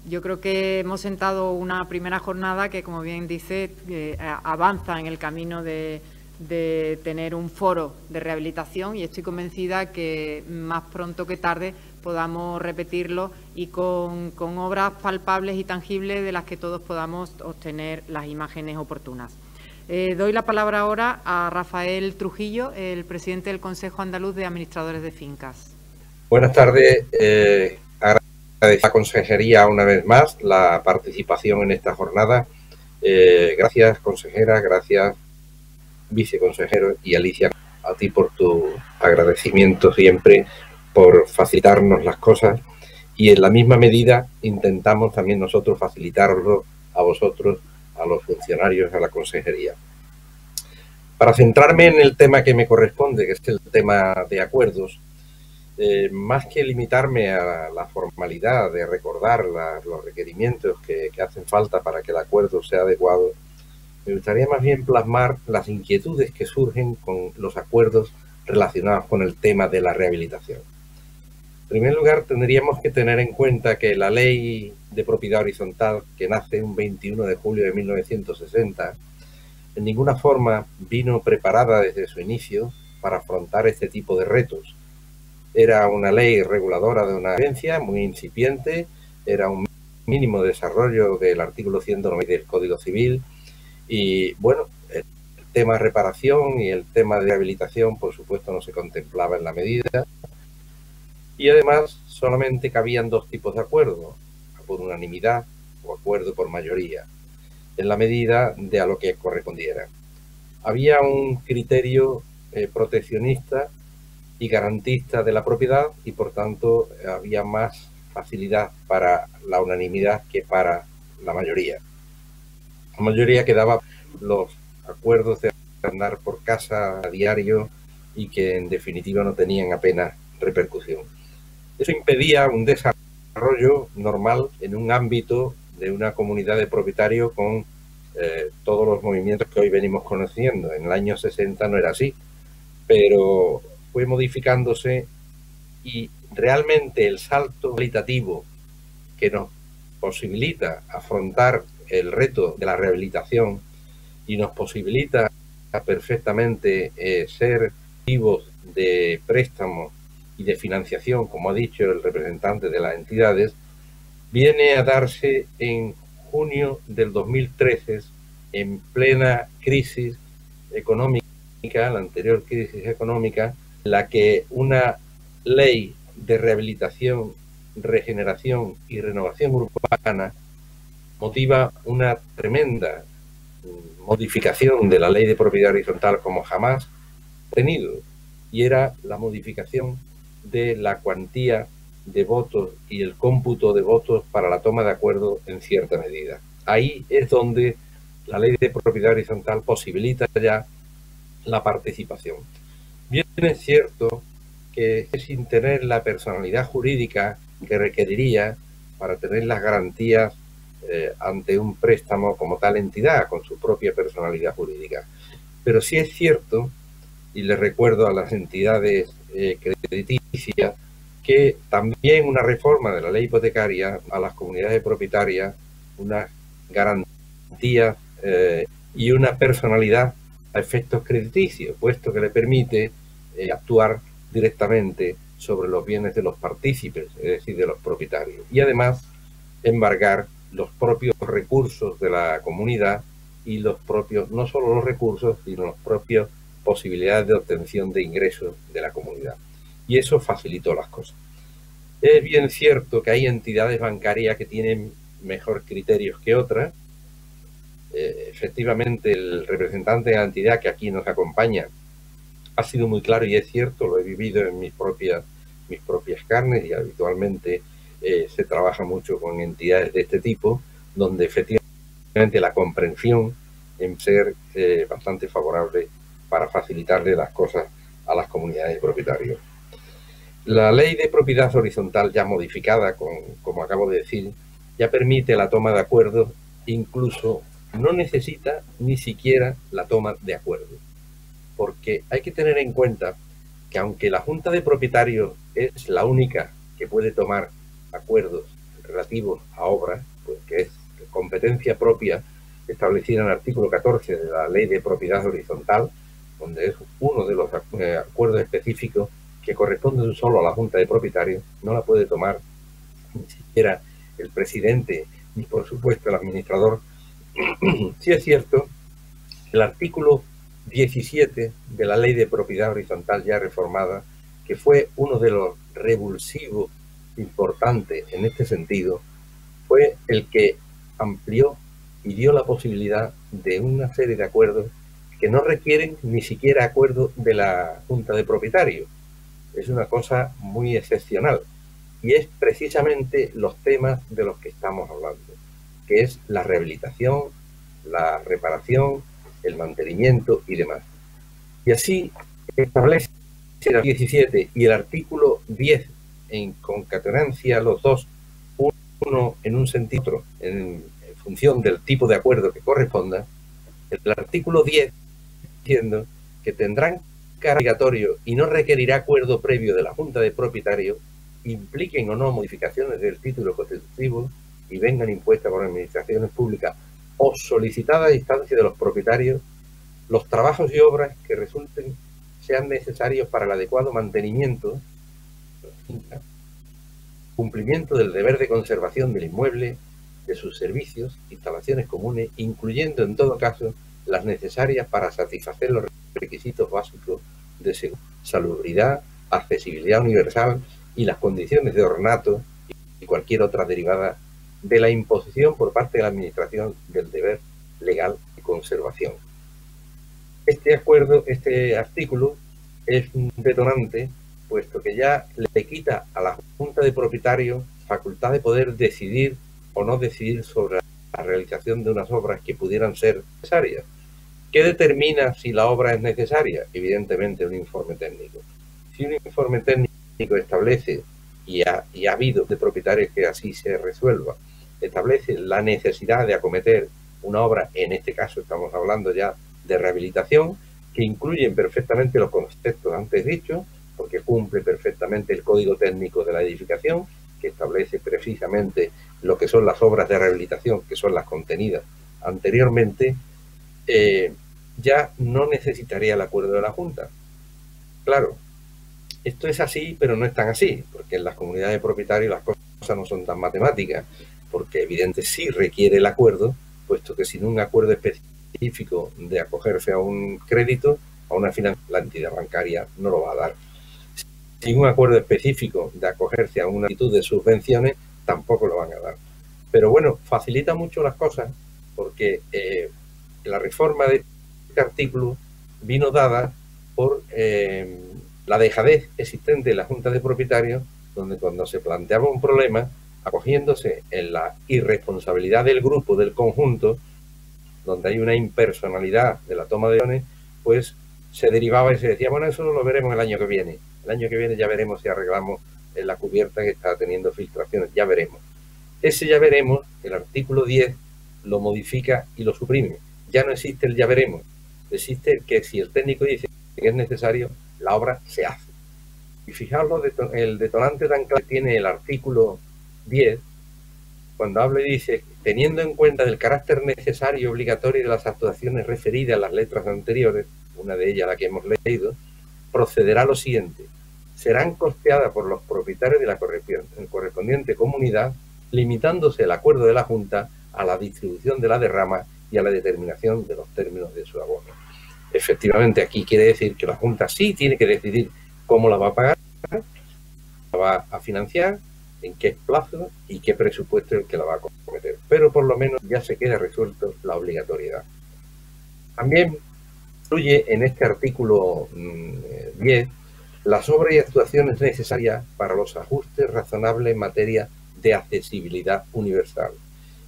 Yo creo que hemos sentado una primera jornada que, como bien dice, avanza en el camino de tener un foro de rehabilitación, y estoy convencida que más pronto que tarde podamos repetirlo y con obras palpables y tangibles de las que todos podamos obtener las imágenes oportunas. Doy la palabra ahora a Rafael Trujillo, el presidente del Consejo Andaluz de Administradores de Fincas. Buenas tardes. Agradezco a la Consejería una vez más la participación en esta jornada. Gracias, consejera, gracias, viceconsejero, y Alicia, a ti por tu agradecimiento siempre, por facilitarnos las cosas, y en la misma medida intentamos también nosotros facilitarlo a vosotros, a los funcionarios, a la consejería. Para centrarme en el tema que me corresponde, que es el tema de acuerdos, más que limitarme a la formalidad de recordar los requerimientos que hacen falta para que el acuerdo sea adecuado, me gustaría más bien plasmar las inquietudes que surgen con los acuerdos relacionados con el tema de la rehabilitación. En primer lugar, tendríamos que tener en cuenta que la Ley de Propiedad Horizontal, que nace un 21 de julio de 1960, en ninguna forma vino preparada desde su inicio para afrontar este tipo de retos. Era una ley reguladora de una agencia muy incipiente, era un mínimo desarrollo del artículo 190 del Código Civil, y bueno, el tema de reparación y el tema de rehabilitación, por supuesto, no se contemplaba en la medida. Y además solamente cabían dos tipos de acuerdo: por unanimidad o acuerdo por mayoría, en la medida de a lo que correspondiera. Había un criterio proteccionista y garantista de la propiedad, y por tanto había más facilidad para la unanimidad que para la mayoría. La mayoría quedaba los acuerdos de andar por casa a diario y que en definitiva no tenían apenas repercusión. Eso impedía un desarrollo normal en un ámbito de una comunidad de propietarios con todos los movimientos que hoy venimos conociendo. En el año 60 no era así, pero fue modificándose, y realmente el salto cualitativo que nos posibilita afrontar el reto de la rehabilitación y nos posibilita perfectamente ser activos de préstamos y de financiación, como ha dicho el representante de las entidades, viene a darse en junio del 2013, en plena crisis económica, la anterior crisis económica, en la que una ley de rehabilitación, regeneración y renovación urbana motiva una tremenda modificación de la Ley de Propiedad Horizontal como jamás tenido, y era la modificación de la cuantía de votos y el cómputo de votos para la toma de acuerdo en cierta medida. Ahí es donde la Ley de Propiedad Horizontal posibilita ya la participación. Bien es cierto que sin tener la personalidad jurídica que requeriría para tener las garantías ante un préstamo como tal entidad, con su propia personalidad jurídica. Pero sí es cierto, y les recuerdo a las entidades crediticias, que también una reforma de la ley hipotecaria a las comunidades propietarias una garantía y una personalidad a efectos crediticios, puesto que le permite actuar directamente sobre los bienes de los partícipes, es decir, de los propietarios, y además embargar los propios recursos de la comunidad y los propios, no solo los recursos, sino las propias posibilidades de obtención de ingresos de la comunidad. Y eso facilitó las cosas. Es bien cierto que hay entidades bancarias que tienen mejor criterios que otras. Efectivamente, el representante de la entidad que aquí nos acompaña ha sido muy claro, y es cierto, lo he vivido en mis propias carnes, y habitualmente se trabaja mucho con entidades de este tipo, donde efectivamente la comprensión en ser bastante favorable para facilitarle las cosas a las comunidades de propietarios. La Ley de Propiedad Horizontal, ya modificada, como acabo de decir, ya permite la toma de acuerdos, incluso no necesita ni siquiera la toma de acuerdos, porque hay que tener en cuenta que aunque la Junta de Propietarios es la única que puede tomar acuerdos relativos a obras, pues que es competencia propia establecida en el artículo 14 de la Ley de Propiedad Horizontal, donde es uno de los acuerdos específicos que corresponden solo a la Junta de Propietarios, no la puede tomar ni siquiera el presidente ni, por supuesto, el administrador. Sí es cierto, el artículo 17 de la Ley de Propiedad Horizontal ya reformada, que fue uno de los revulsivos importantes en este sentido, fue el que amplió y dio la posibilidad de una serie de acuerdos que no requieren ni siquiera acuerdo de la Junta de Propietarios. Es una cosa muy excepcional y es precisamente los temas de los que estamos hablando, que es la rehabilitación, la reparación, el mantenimiento y demás. Y así establece el 17 y el artículo 10 en concatenancia los dos, uno en un sentido, otro en función del tipo de acuerdo que corresponda. El artículo 10 diciendo que tendrán carácter obligatorio y no requerirá acuerdo previo de la Junta de Propietarios, impliquen o no modificaciones del título constitutivo y vengan impuestas por administraciones públicas o solicitada a instancia de los propietarios, los trabajos y obras que resulten sean necesarios para el adecuado mantenimiento, cumplimiento del deber de conservación del inmueble, de sus servicios, instalaciones comunes, incluyendo en todo caso las necesarias para satisfacer los requisitos básicos de seguridad, salubridad, accesibilidad universal y las condiciones de ornato y cualquier otra derivada de la imposición por parte de la Administración del deber legal de conservación. Este acuerdo, este artículo es un detonante, puesto que ya le quita a la Junta de Propietarios facultad de poder decidir o no decidir sobre la realización de unas obras que pudieran ser necesarias. ¿Qué determina si la obra es necesaria? Evidentemente un informe técnico. Si un informe técnico establece, y ha habido de propietarios que así se resuelva, establece la necesidad de acometer una obra, en este caso estamos hablando ya de rehabilitación, que incluyen perfectamente los conceptos antes dichos, porque cumple perfectamente el Código Técnico de la Edificación, que establece precisamente lo que son las obras de rehabilitación, que son las contenidas anteriormente, ya no necesitaría el acuerdo de la Junta. Claro, esto es así, pero no es tan así, porque en las comunidades de propietarios las cosas no son tan matemáticas, porque evidentemente sí requiere el acuerdo, puesto que sin un acuerdo específico de acogerse a un crédito, a una financiación, la entidad bancaria no lo va a dar. Sin un acuerdo específico de acogerse a una actitud de subvenciones, tampoco lo van a dar. Pero bueno, facilita mucho las cosas, porque la reforma de este artículo vino dada por la dejadez existente en la Junta de Propietarios, donde cuando se planteaba un problema, acogiéndose en la irresponsabilidad del grupo, del conjunto, donde hay una impersonalidad de la toma de decisiones, pues se derivaba y se decía, bueno, eso lo veremos el año que viene. El año que viene ya veremos si arreglamos la cubierta que está teniendo filtraciones, ya veremos. Ese ya veremos, el artículo 10 lo modifica y lo suprime. Ya no existe el ya veremos, existe que si el técnico dice que es necesario, la obra se hace. Y fijaos el detonante tan claro que tiene el artículo 10, cuando habla y dice, teniendo en cuenta el carácter necesario y obligatorio de las actuaciones referidas a las letras anteriores, una de ellas la que hemos leído, procederá a lo siguiente: serán costeadas por los propietarios de la correspondiente comunidad, limitándose el acuerdo de la Junta a la distribución de la derrama y a la determinación de los términos de su abono. Efectivamente, aquí quiere decir que la Junta sí tiene que decidir cómo la va a pagar, la va a financiar, en qué plazo y qué presupuesto es el que la va a cometer. Pero por lo menos ya se queda resuelto la obligatoriedad. También incluye en este artículo 10 las obras y actuaciones necesarias para los ajustes razonables en materia de accesibilidad universal.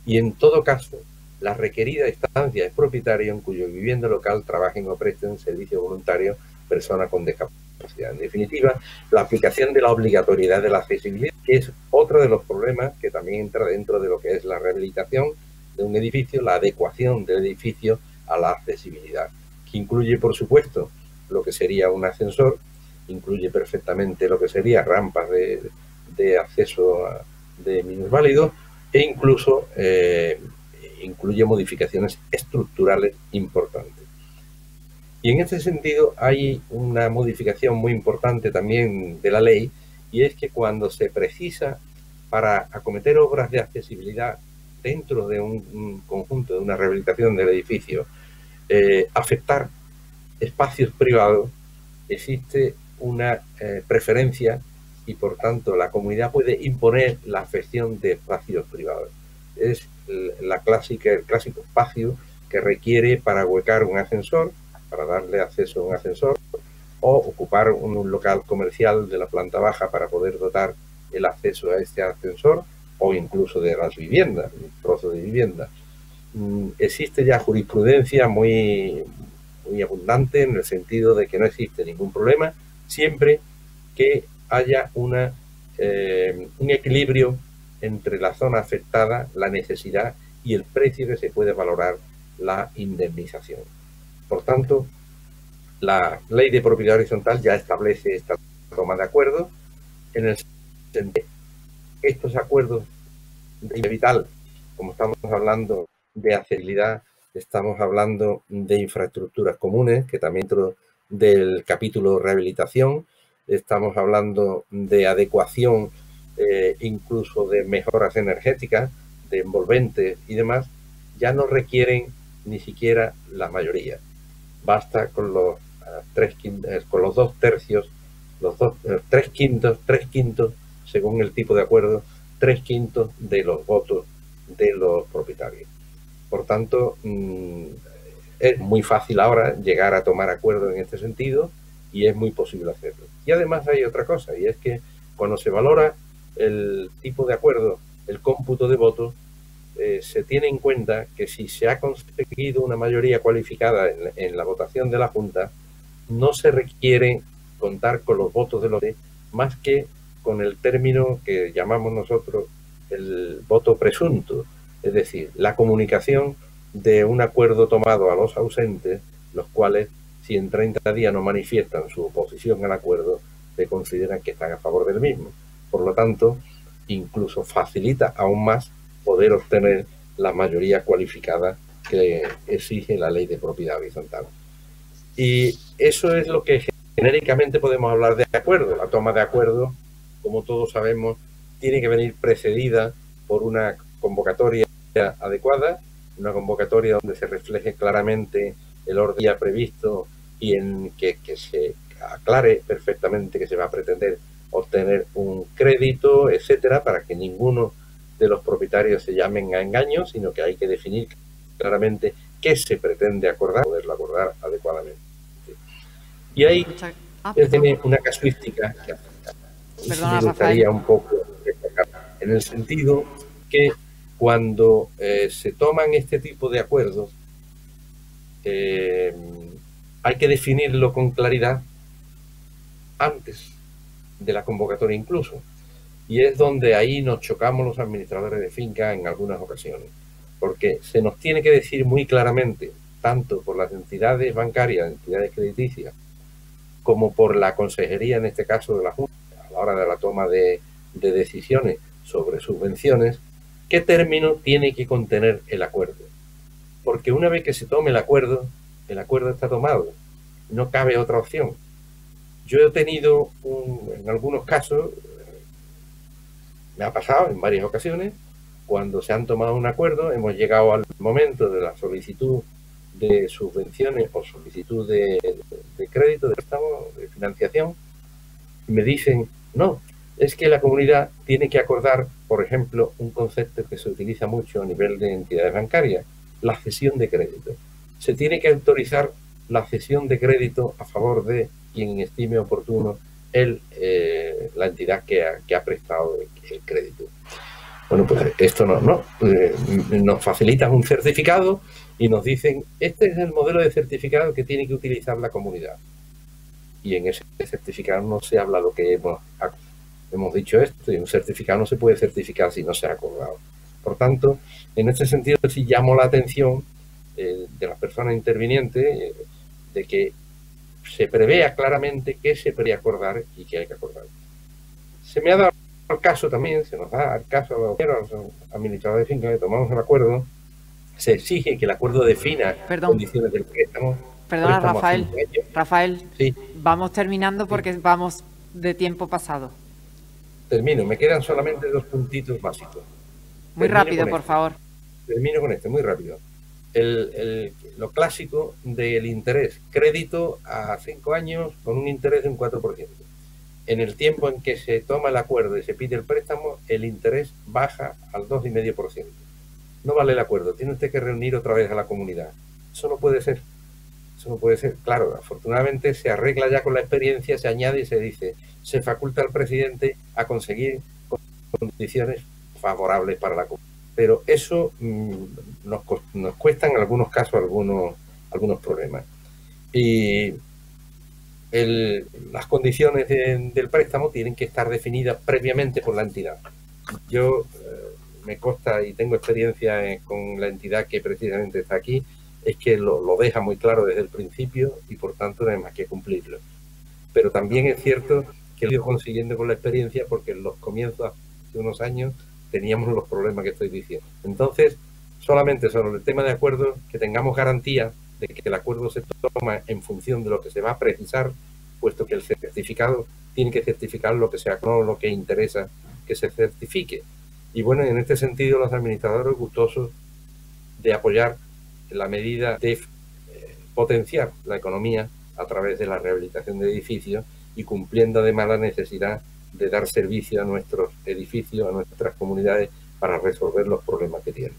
Y en todo caso, la requerida estancia es propietario en cuyo vivienda local trabajen o presten servicio voluntario personas con discapacidad. En definitiva, la aplicación de la obligatoriedad de la accesibilidad, que es otro de los problemas que también entra dentro de lo que es la rehabilitación de un edificio, la adecuación del edificio a la accesibilidad, que incluye, por supuesto, lo que sería un ascensor, incluye perfectamente lo que sería rampas de acceso de minusválidos e incluso incluye modificaciones estructurales importantes. Y en este sentido hay una modificación muy importante también de la ley, y es que cuando se precisa para acometer obras de accesibilidad dentro de un conjunto, de una rehabilitación del edificio, afectar espacios privados, existe una preferencia y por tanto la comunidad puede imponer la afección de espacios privados. Es el clásico espacio que requiere para ahuecar un ascensor, para darle acceso a un ascensor, o ocupar un local comercial de la planta baja para poder dotar el acceso a este ascensor, o incluso de las viviendas, un trozo de vivienda. Existe ya jurisprudencia muy abundante en el sentido de que no existe ningún problema siempre que haya un equilibrio entre la zona afectada, la necesidad y el precio que se puede valorar la indemnización. Por tanto, la ley de propiedad horizontal ya establece esta toma de acuerdos en el sentido de estos acuerdos de vital, como estamos hablando de accesibilidad, estamos hablando de infraestructuras comunes, que también dentro del capítulo rehabilitación, estamos hablando de adecuación, incluso de mejoras energéticas, de envolventes y demás, ya no requieren ni siquiera la mayoría. Basta con los con los 2/3, tres quintos, según el tipo de acuerdo, 3/5 de los votos de los propietarios. Por tanto, es muy fácil ahora llegar a tomar acuerdos en este sentido y es muy posible hacerlo. Y además hay otra cosa, y es que cuando se valora el tipo de acuerdo, el cómputo de votos, se tiene en cuenta que si se ha conseguido una mayoría cualificada en la votación de la Junta, no se requiere contar con los votos de los demás más que con el término que llamamos nosotros el voto presunto, es decir, la comunicación de un acuerdo tomado a los ausentes, los cuales, si en 30 días no manifiestan su oposición al acuerdo, se consideran que están a favor del mismo. Por lo tanto, incluso facilita aún más poder obtener la mayoría cualificada que exige la ley de propiedad horizontal. Y eso es lo que genéricamente podemos hablar de acuerdo. La toma de acuerdo, como todos sabemos, tiene que venir precedida por una convocatoria adecuada, una convocatoria donde se refleje claramente el orden ya previsto y en que se aclare perfectamente que se va a pretender obtener un crédito, etcétera, para que ninguno de los propietarios se llamen a engaño, sino que hay que definir claramente qué se pretende acordar, poderlo acordar adecuadamente. Y ahí tiene una casuística que me gustaría un poco destacar, en el sentido que cuando se toman este tipo de acuerdos, hay que definirlo con claridad antes de la convocatoria incluso. Y es donde ahí nos chocamos los administradores de finca en algunas ocasiones. Porque se nos tiene que decir muy claramente, tanto por las entidades bancarias, entidades crediticias, como por la consejería, en este caso de la Junta, a la hora de la toma de decisiones sobre subvenciones, qué término tiene que contener el acuerdo. Porque una vez que se tome el acuerdo está tomado. No cabe otra opción. Yo he tenido, en algunos casos, me ha pasado en varias ocasiones, cuando se han tomado un acuerdo, hemos llegado al momento de la solicitud de subvenciones o solicitud de crédito, de préstamo, de financiación, y me dicen, no, es que la comunidad tiene que acordar, por ejemplo, un concepto que se utiliza mucho a nivel de entidades bancarias, la cesión de crédito. Se tiene que autorizar la cesión de crédito a favor de quien estime oportuno la entidad que ha prestado el crédito. Bueno, pues esto nos facilitan un certificado y nos dicen, este es el modelo de certificado que tiene que utilizar la comunidad. Y en ese certificado no se habla lo que hemos dicho esto, y un certificado no se puede certificar si no se ha acordado. Por tanto, en este sentido sí llamo la atención de las personas intervinientes de que se prevea claramente qué se prevé acordar y qué hay que acordar. Se me ha dado el caso también, se nos da el caso a los administradores de finca que tomamos el acuerdo, se exige que el acuerdo defina condiciones del préstamo. Perdona, Rafael, sí. Vamos terminando porque vamos de tiempo pasado. Termino, me quedan solamente 2 puntitos básicos. Muy rápido, por favor. Termino con este, muy rápido. Lo clásico del interés, crédito a 5 años con un interés de un 4%. En el tiempo en que se toma el acuerdo y se pide el préstamo, el interés baja al 2,5%. No vale el acuerdo, tiene usted que reunir otra vez a la comunidad. Eso no puede ser. Eso no puede ser. Claro, afortunadamente se arregla ya con la experiencia, se añade y se dice, se faculta al presidente a conseguir condiciones favorables para la comunidad. Pero eso nos cuesta en algunos casos algunos problemas. Y las condiciones del préstamo tienen que estar definidas previamente por la entidad. Yo me consta y tengo experiencia con la entidad que precisamente está aquí, es que lo deja muy claro desde el principio y por tanto no hay más que cumplirlo. Pero también es cierto que lo he ido consiguiendo con la experiencia porque en los comienzos de unos años teníamos los problemas que estoy diciendo. Entonces, solamente sobre el tema de acuerdo, que tengamos garantía de que el acuerdo se toma en función de lo que se va a precisar, puesto que el certificado tiene que certificar lo que sea, no lo que interesa que se certifique. Y bueno, en este sentido, los administradores gustosos de apoyar la medida de potenciar la economía a través de la rehabilitación de edificios y cumpliendo además la necesidad de dar servicio a nuestros edificios, a nuestras comunidades, para resolver los problemas que tienen.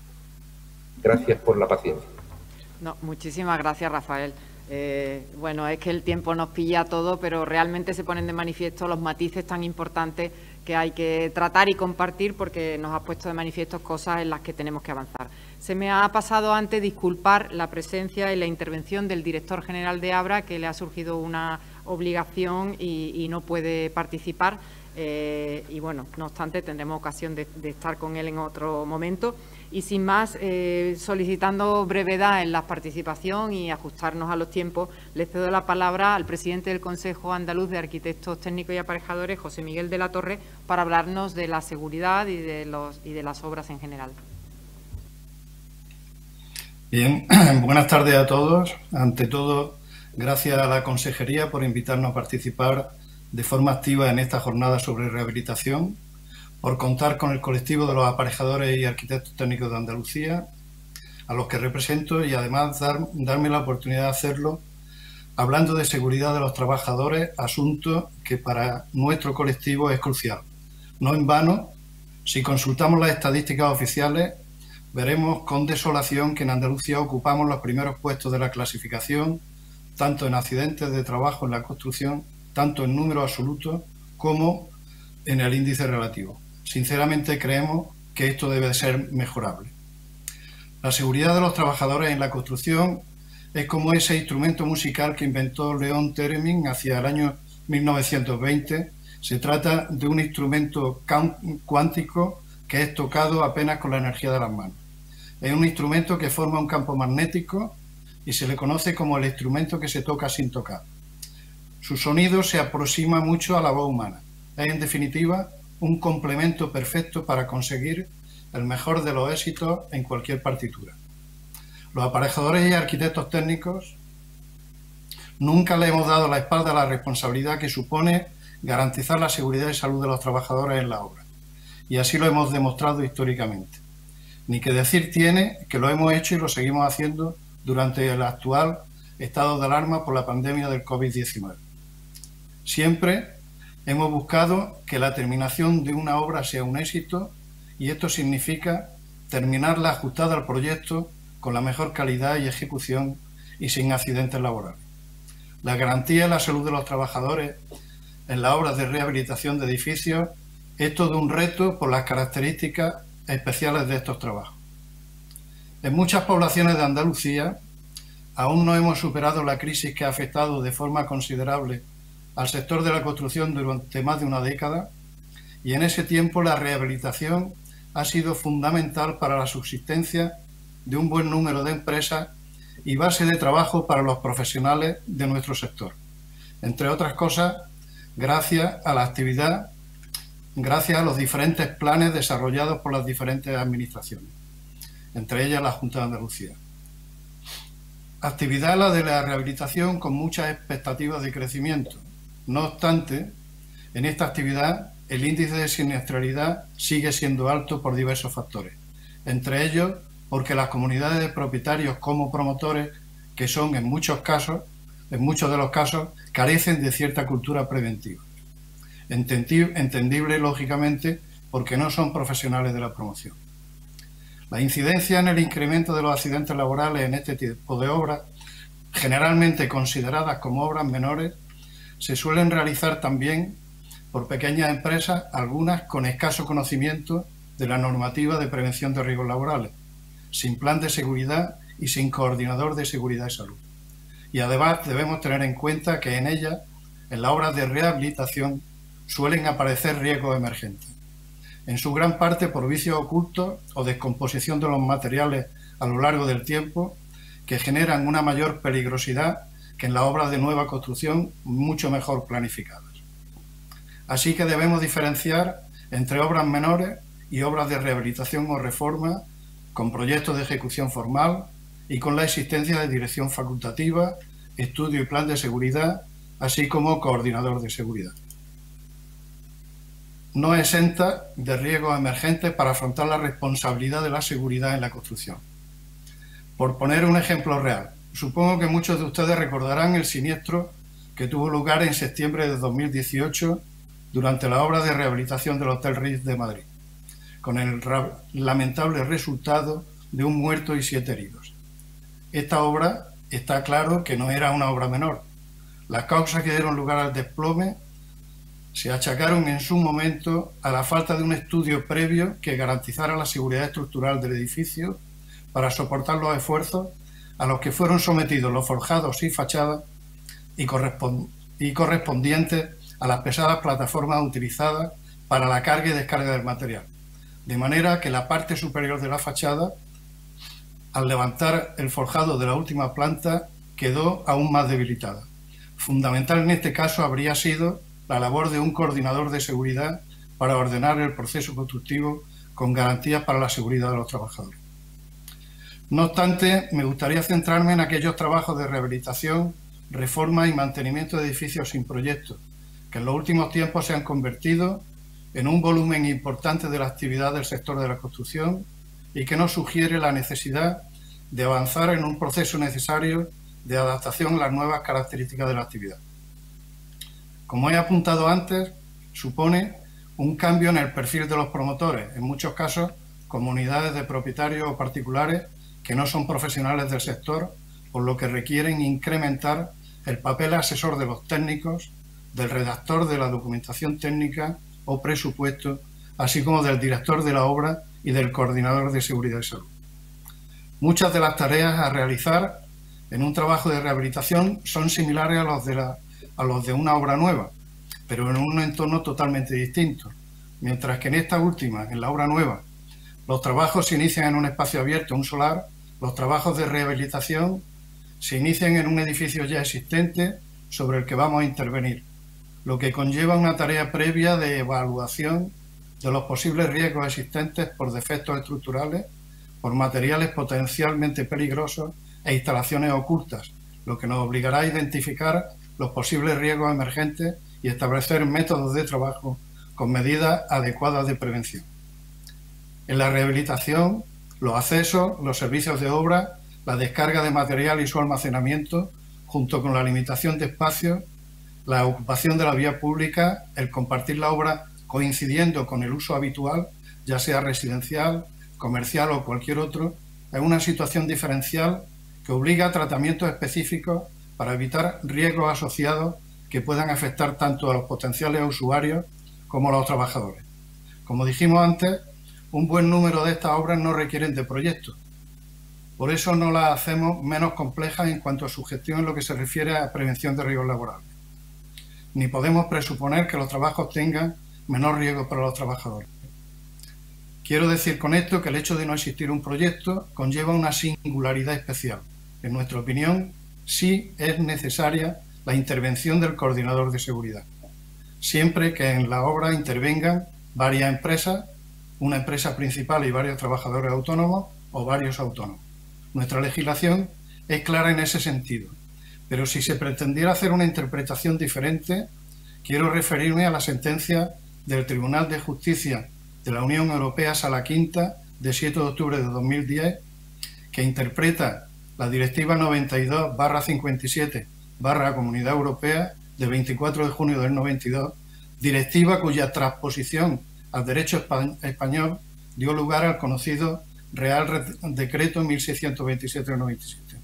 Gracias por la paciencia. No, muchísimas gracias, Rafael. Bueno, es que el tiempo nos pilla a todo, pero realmente se ponen de manifiesto los matices tan importantes que hay que tratar y compartir, porque nos ha puesto de manifiesto cosas en las que tenemos que avanzar. Se me ha pasado antes disculpar la presencia y la intervención del director general de Abra, que le ha surgido una obligación y no puede participar. Y bueno, no obstante, tendremos ocasión de estar con él en otro momento. Y sin más, solicitando brevedad en la participación y ajustarnos a los tiempos, le cedo la palabra al presidente del Consejo Andaluz de Arquitectos Técnicos y Aparejadores, José Miguel de la Torre, para hablarnos de la seguridad y de las obras en general. Bien, buenas tardes a todos. Ante todo, gracias a la Consejería por invitarnos a participar de forma activa en esta jornada sobre rehabilitación, por contar con el colectivo de los aparejadores y arquitectos técnicos de Andalucía, a los que represento, y además darme la oportunidad de hacerlo hablando de seguridad de los trabajadores, asunto que para nuestro colectivo es crucial. No en vano, si consultamos las estadísticas oficiales, veremos con desolación que en Andalucía ocupamos los primeros puestos de la clasificación, tanto en accidentes de trabajo en la construcción, tanto en número absoluto como en el índice relativo. Sinceramente creemos que esto debe ser mejorable. La seguridad de los trabajadores en la construcción es como ese instrumento musical que inventó Leon Theremin hacia el año 1920. Se trata de un instrumento cuántico que es tocado apenas con la energía de las manos. Es un instrumento que forma un campo magnético y se le conoce como el instrumento que se toca sin tocar. Su sonido se aproxima mucho a la voz humana. Es, en definitiva, un complemento perfecto para conseguir el mejor de los éxitos en cualquier partitura. Los aparejadores y arquitectos técnicos nunca le hemos dado la espalda a la responsabilidad que supone garantizar la seguridad y salud de los trabajadores en la obra. Y así lo hemos demostrado históricamente. Ni que decir tiene que lo hemos hecho y lo seguimos haciendo durante el actual estado de alarma por la pandemia del COVID-19. Siempre hemos buscado que la terminación de una obra sea un éxito, y esto significa terminarla ajustada al proyecto con la mejor calidad y ejecución y sin accidentes laborales. La garantía de la salud de los trabajadores en las obras de rehabilitación de edificios es todo un reto por las características especiales de estos trabajos. En muchas poblaciones de Andalucía aún no hemos superado la crisis que ha afectado de forma considerable al sector de la construcción durante más de una década, y en ese tiempo la rehabilitación ha sido fundamental para la subsistencia de un buen número de empresas y base de trabajo para los profesionales de nuestro sector. Entre otras cosas, gracias a la actividad gracias a los diferentes planes desarrollados por las diferentes administraciones, entre ellas la Junta de Andalucía. Actividad la de la rehabilitación con muchas expectativas de crecimiento. No obstante, en esta actividad el índice de siniestralidad sigue siendo alto por diversos factores, entre ellos porque las comunidades de propietarios como promotores, que son en muchos de los casos, carecen de cierta cultura preventiva. Entendible, lógicamente, porque no son profesionales de la promoción. La incidencia en el incremento de los accidentes laborales en este tipo de obras, generalmente consideradas como obras menores, se suelen realizar también por pequeñas empresas, algunas con escaso conocimiento de la normativa de prevención de riesgos laborales, sin plan de seguridad y sin coordinador de seguridad y salud. Y además debemos tener en cuenta que en ellas, en las obras de rehabilitación, suelen aparecer riesgos emergentes, en su gran parte por vicios ocultos o descomposición de los materiales a lo largo del tiempo, que generan una mayor peligrosidad que en las obras de nueva construcción mucho mejor planificadas. Así que debemos diferenciar entre obras menores y obras de rehabilitación o reforma con proyectos de ejecución formal y con la existencia de dirección facultativa, estudio y plan de seguridad, así como coordinador de seguridad. No exenta de riesgos emergentes para afrontar la responsabilidad de la seguridad en la construcción. Por poner un ejemplo real, supongo que muchos de ustedes recordarán el siniestro que tuvo lugar en septiembre de 2018 durante la obra de rehabilitación del Hotel Ritz de Madrid, con el lamentable resultado de un muerto y 7 heridos. Esta obra está claro que no era una obra menor. Las causas que dieron lugar al desplome se achacaron en su momento a la falta de un estudio previo que garantizara la seguridad estructural del edificio para soportar los esfuerzos a los que fueron sometidos los forjados y fachadas y correspondientes a las pesadas plataformas utilizadas para la carga y descarga del material, de manera que la parte superior de la fachada, al levantar el forjado de la última planta, quedó aún más debilitada. Fundamental en este caso habría sido la labor de un coordinador de seguridad para ordenar el proceso constructivo con garantías para la seguridad de los trabajadores. No obstante, me gustaría centrarme en aquellos trabajos de rehabilitación, reforma y mantenimiento de edificios sin proyecto, que en los últimos tiempos se han convertido en un volumen importante de la actividad del sector de la construcción y que nos sugiere la necesidad de avanzar en un proceso necesario de adaptación a las nuevas características de la actividad. Como he apuntado antes, supone un cambio en el perfil de los promotores, en muchos casos comunidades de propietarios o particulares que no son profesionales del sector, por lo que requieren incrementar el papel asesor de los técnicos, del redactor de la documentación técnica o presupuesto, así como del director de la obra y del coordinador de seguridad y salud. Muchas de las tareas a realizar en un trabajo de rehabilitación son similares a los de una obra nueva, pero en un entorno totalmente distinto, mientras que en esta última, en la obra nueva, los trabajos se inician en un espacio abierto, un solar, los trabajos de rehabilitación se inician en un edificio ya existente sobre el que vamos a intervenir, lo que conlleva una tarea previa de evaluación de los posibles riesgos existentes por defectos estructurales, por materiales potencialmente peligrosos e instalaciones ocultas, lo que nos obligará a identificar los posibles riesgos emergentes y establecer métodos de trabajo con medidas adecuadas de prevención. En la rehabilitación, los accesos, los servicios de obra, la descarga de material y su almacenamiento, junto con la limitación de espacios, la ocupación de la vía pública, el compartir la obra coincidiendo con el uso habitual, ya sea residencial, comercial o cualquier otro, es una situación diferencial que obliga a tratamientos específicos para evitar riesgos asociados que puedan afectar tanto a los potenciales usuarios como a los trabajadores. Como dijimos antes, un buen número de estas obras no requieren de proyectos. Por eso no las hacemos menos complejas en cuanto a su gestión en lo que se refiere a prevención de riesgos laborales. Ni podemos presuponer que los trabajos tengan menor riesgo para los trabajadores. Quiero decir con esto que el hecho de no existir un proyecto conlleva una singularidad especial. En nuestra opinión, sí es necesaria la intervención del coordinador de seguridad, siempre que en la obra intervengan varias empresas, una empresa principal y varios trabajadores autónomos o varios autónomos. Nuestra legislación es clara en ese sentido, pero si se pretendiera hacer una interpretación diferente, quiero referirme a la sentencia del Tribunal de Justicia de la Unión Europea Sala Quinta de 7 de octubre de 2010, que interpreta la Directiva 92/57/Comunidad Europea de 24 de junio del 92, directiva cuya transposición al derecho español dio lugar al conocido Real Decreto 1627/97.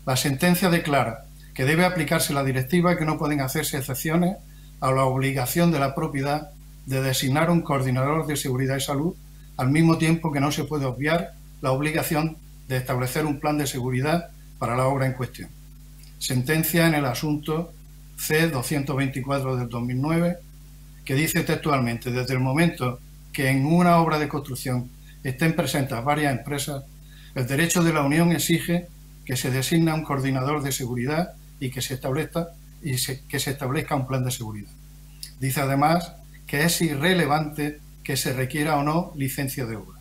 La sentencia declara que debe aplicarse la directiva y que no pueden hacerse excepciones a la obligación de la propiedad de designar un coordinador de seguridad y salud, al mismo tiempo que no se puede obviar la obligación de establecer un plan de seguridad para la obra en cuestión. Sentencia en el asunto C-224 del 2009, que dice textualmente: desde el momento que en una obra de construcción estén presentes varias empresas, el derecho de la Unión exige que se designa un coordinador de seguridad y que se establezca un plan de seguridad. Dice además que es irrelevante que se requiera o no licencia de obra.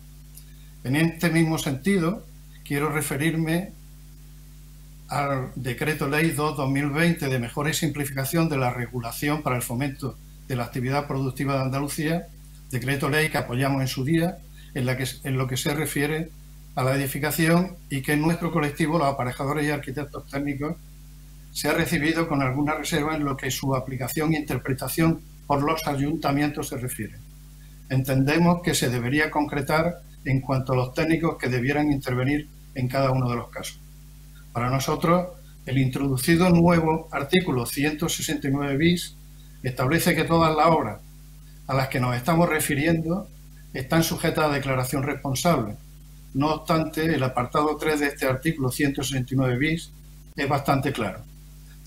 En este mismo sentido, quiero referirme al Decreto Ley 2/2020 de mejora y simplificación de la regulación para el fomento de la actividad productiva de Andalucía, decreto ley que apoyamos en su día, en lo que se refiere a la edificación, y que en nuestro colectivo, los aparejadores y arquitectos técnicos, se ha recibido con alguna reserva en lo que su aplicación e interpretación por los ayuntamientos se refiere. Entendemos que se debería concretar en cuanto a los técnicos que debieran intervenir en cada uno de los casos. Para nosotros, el introducido nuevo artículo 169 bis establece que todas las obras a las que nos estamos refiriendo están sujetas a declaración responsable. No obstante, el apartado 3 de este artículo 169 bis es bastante claro.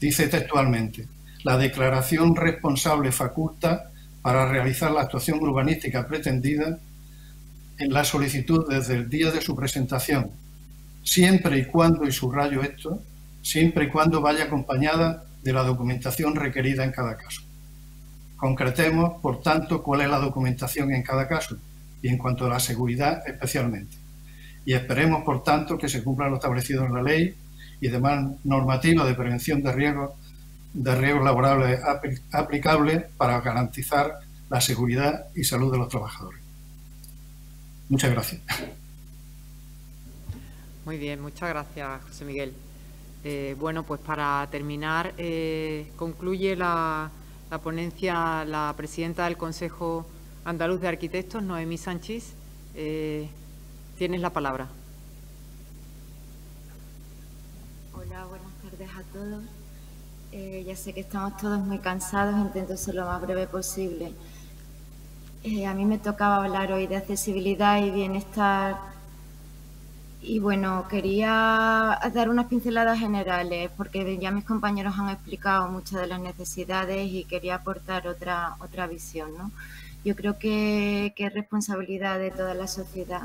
Dice textualmente: la declaración responsable faculta para realizar la actuación urbanística pretendida en la solicitud desde el día de su presentación, siempre y cuando, y subrayo esto, siempre y cuando vaya acompañada de la documentación requerida en cada caso. Concretemos, por tanto, cuál es la documentación en cada caso y en cuanto a la seguridad especialmente. Y esperemos, por tanto, que se cumpla lo establecido en la ley y demás normativas de prevención de riesgos laborales aplicables para garantizar la seguridad y salud de los trabajadores. Muchas gracias. Muy bien, muchas gracias, José Miguel. Bueno, pues para terminar, concluye la ponencia la presidenta del Consejo Andaluz de Arquitectos, Noemí Sanchís. Tienes la palabra. Hola, buenas tardes a todos. Ya sé que estamos todos muy cansados, intento ser lo más breve posible. A mí me tocaba hablar hoy de accesibilidad y bienestar y bueno, quería dar unas pinceladas generales porque ya mis compañeros han explicado muchas de las necesidades y quería aportar otra visión, ¿no? Yo creo que es responsabilidad de toda la sociedad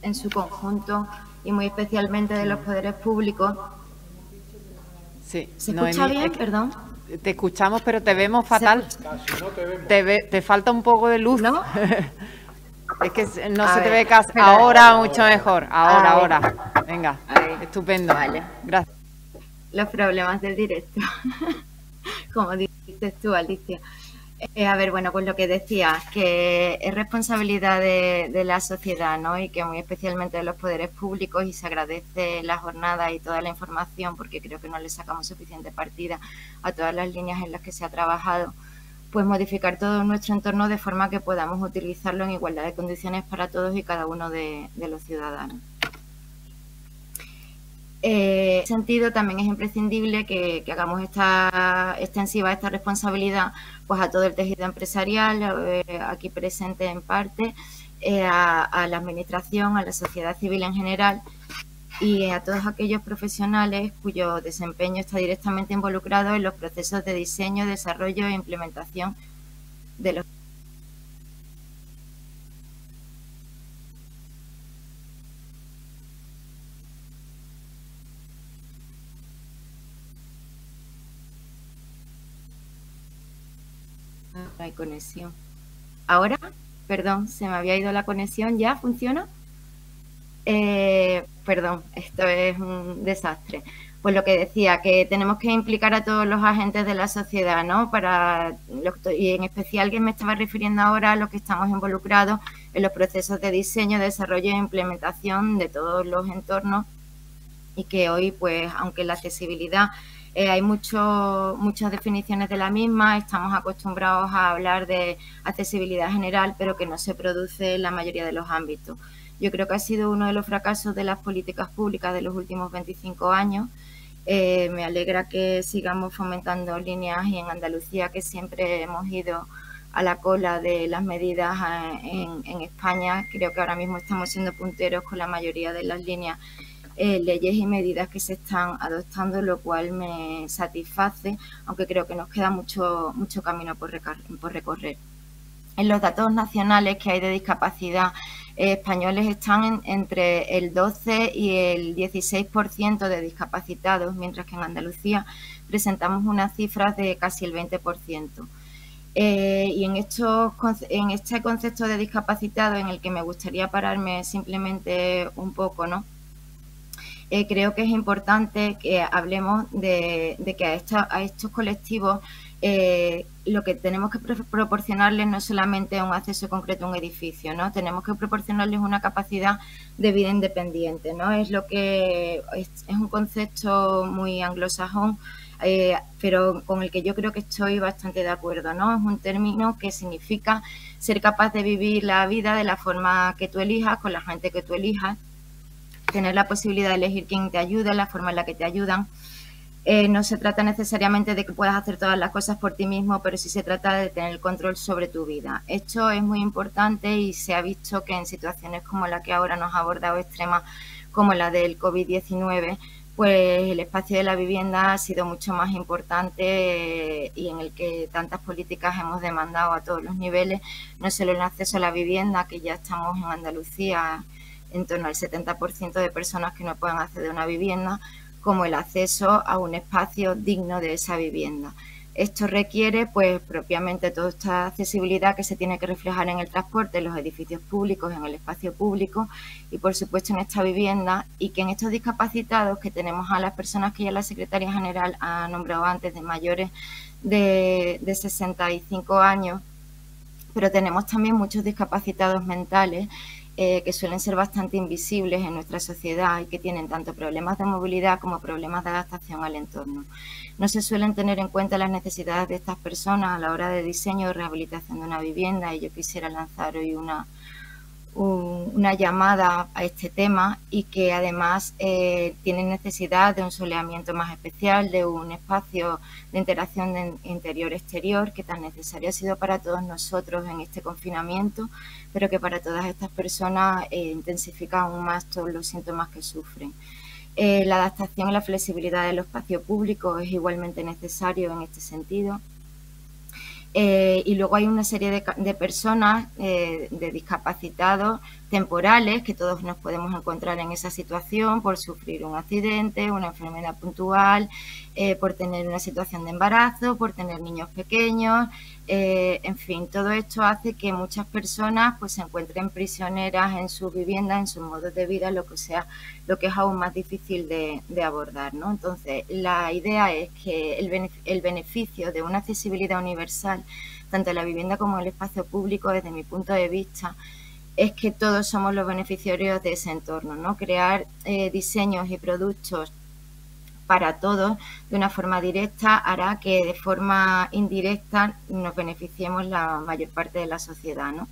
en su conjunto y muy especialmente de los poderes públicos. Sí, ¿Se escucha bien? Perdón. Te escuchamos, pero te vemos fatal. Casi no te vemos. Te falta un poco de luz. ¿No? Es que no se te ve casi. Espera. Ahora mucho mejor. Ahora. Venga, estupendo. Vale. Gracias. Los problemas del directo, como dices tú, Alicia. A ver, bueno, pues lo que decía, que es responsabilidad de la sociedad, ¿no? Y que muy especialmente de los poderes públicos, y se agradece la jornada y toda la información porque creo que no le sacamos suficiente partida a todas las líneas en las que se ha trabajado, pues modificar todo nuestro entorno de forma que podamos utilizarlo en igualdad de condiciones para todos y cada uno de los ciudadanos. En ese sentido, también es imprescindible que hagamos extensiva esta responsabilidad pues a todo el tejido empresarial, aquí presente en parte, a la Administración, a la sociedad civil en general y a todos aquellos profesionales cuyo desempeño está directamente involucrado en los procesos de diseño, desarrollo e implementación de los No hay conexión. ¿Ahora? Perdón, se me había ido la conexión. ¿Ya funciona? Perdón, esto es un desastre. Pues lo que decía, que tenemos que implicar a todos los agentes de la sociedad, ¿no? Y en especial que me estaba refiriendo ahora a los que estamos involucrados en los procesos de diseño, desarrollo e implementación de todos los entornos, y que hoy, pues, aunque la accesibilidad hay muchas definiciones de la misma, estamos acostumbrados a hablar de accesibilidad general, pero que no se produce en la mayoría de los ámbitos. Yo creo que ha sido uno de los fracasos de las políticas públicas de los últimos 25 años. Me alegra que sigamos fomentando líneas, y en Andalucía, que siempre hemos ido a la cola de las medidas en España, creo que ahora mismo estamos siendo punteros con la mayoría de las líneas, leyes y medidas que se están adoptando, lo cual me satisface, aunque creo que nos queda mucho camino por recorrer. En los datos nacionales que hay de discapacidad españoles están entre el 12 y el 16% de discapacitados, mientras que en Andalucía presentamos unas cifras de casi el 20%. Y en este concepto de discapacitado, en el que me gustaría pararme simplemente un poco, ¿no? Creo que es importante que hablemos de que a estos colectivos lo que tenemos que proporcionarles no solamente un acceso concreto a un edificio, ¿no? Tenemos que proporcionarles una capacidad de vida independiente, ¿no? Es un concepto muy anglosajón, pero con el que yo creo que estoy bastante de acuerdo, ¿no? Es un término que significa ser capaz de vivir la vida de la forma que tú elijas, con la gente que tú elijas, tener la posibilidad de elegir quién te ayuda, la forma en la que te ayudan. No se trata necesariamente de que puedas hacer todas las cosas por ti mismo, pero sí se trata de tener el control sobre tu vida. Esto es muy importante y se ha visto que en situaciones como la que ahora nos ha abordado, extrema, como la del COVID-19, pues el espacio de la vivienda ha sido mucho más importante, y en el que tantas políticas hemos demandado a todos los niveles, no solo el acceso a la vivienda, que ya estamos en Andalucía en torno al 70% de personas que no pueden acceder a una vivienda, como el acceso a un espacio digno de esa vivienda. Esto requiere, pues, propiamente toda esta accesibilidad que se tiene que reflejar en el transporte, en los edificios públicos, en el espacio público y, por supuesto, en esta vivienda, y que en estos discapacitados, que tenemos a las personas que ya la Secretaría General ha nombrado antes, de mayores de 65 años, pero tenemos también muchos discapacitados mentales, que suelen ser bastante invisibles en nuestra sociedad y que tienen tanto problemas de movilidad como problemas de adaptación al entorno. No se suelen tener en cuenta las necesidades de estas personas a la hora de diseño y rehabilitación de una vivienda, y yo quisiera lanzar hoy una llamada a este tema, y que además tienen necesidad de un soleamiento más especial, de un espacio de interacción interior-exterior que tan necesario ha sido para todos nosotros en este confinamiento, pero que para todas estas personas intensifica aún más todos los síntomas que sufren. La adaptación y la flexibilidad del espacio público es igualmente necesario en este sentido. Y luego hay una serie de personas, de discapacitados temporales, que todos nos podemos encontrar en esa situación por sufrir un accidente, una enfermedad puntual, por tener una situación de embarazo, por tener niños pequeños, en fin, todo esto hace que muchas personas, pues, se encuentren prisioneras en sus viviendas, en sus modos de vida, lo que es aún más difícil de abordar, ¿no? Entonces, la idea es que el beneficio de una accesibilidad universal, tanto en la vivienda como en el espacio público, desde mi punto de vista, es que todos somos los beneficiarios de ese entorno, ¿no? Crear diseños y productos para todos de una forma directa hará que de forma indirecta nos beneficiemos la mayor parte de la sociedad, ¿no?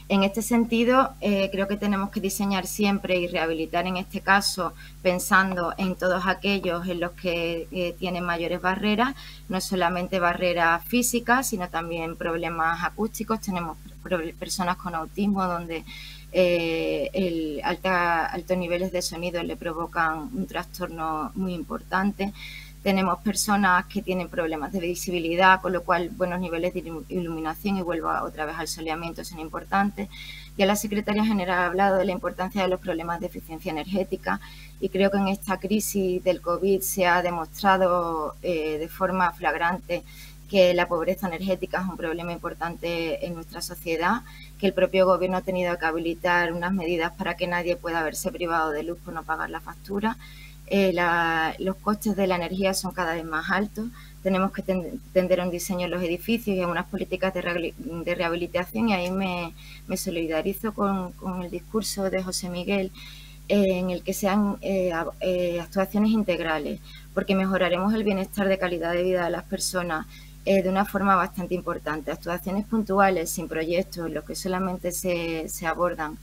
En este sentido, creo que tenemos que diseñar siempre y rehabilitar, en este caso, pensando en todos aquellos en los que tienen mayores barreras, no solamente barreras físicas, sino también problemas acústicos. Tenemos personas con autismo donde altos niveles de sonido le provocan un trastorno muy importante. Tenemos personas que tienen problemas de visibilidad, con lo cual buenos niveles de iluminación, y vuelvo otra vez al soleamiento, son importantes. Ya la Secretaría General ha hablado de la importancia de los problemas de eficiencia energética, y creo que en esta crisis del COVID se ha demostrado de forma flagrante que la pobreza energética es un problema importante en nuestra sociedad, que el propio Gobierno ha tenido que habilitar unas medidas para que nadie pueda verse privado de luz por no pagar la factura. Los costes de la energía son cada vez más altos. Tenemos que tender a un diseño en los edificios y a unas políticas de rehabilitación, y ahí me solidarizo con el discurso de José Miguel, en el que sean actuaciones integrales, porque mejoraremos el bienestar de calidad de vida de las personas de una forma bastante importante. Actuaciones puntuales, sin proyectos, en los que solamente se abordan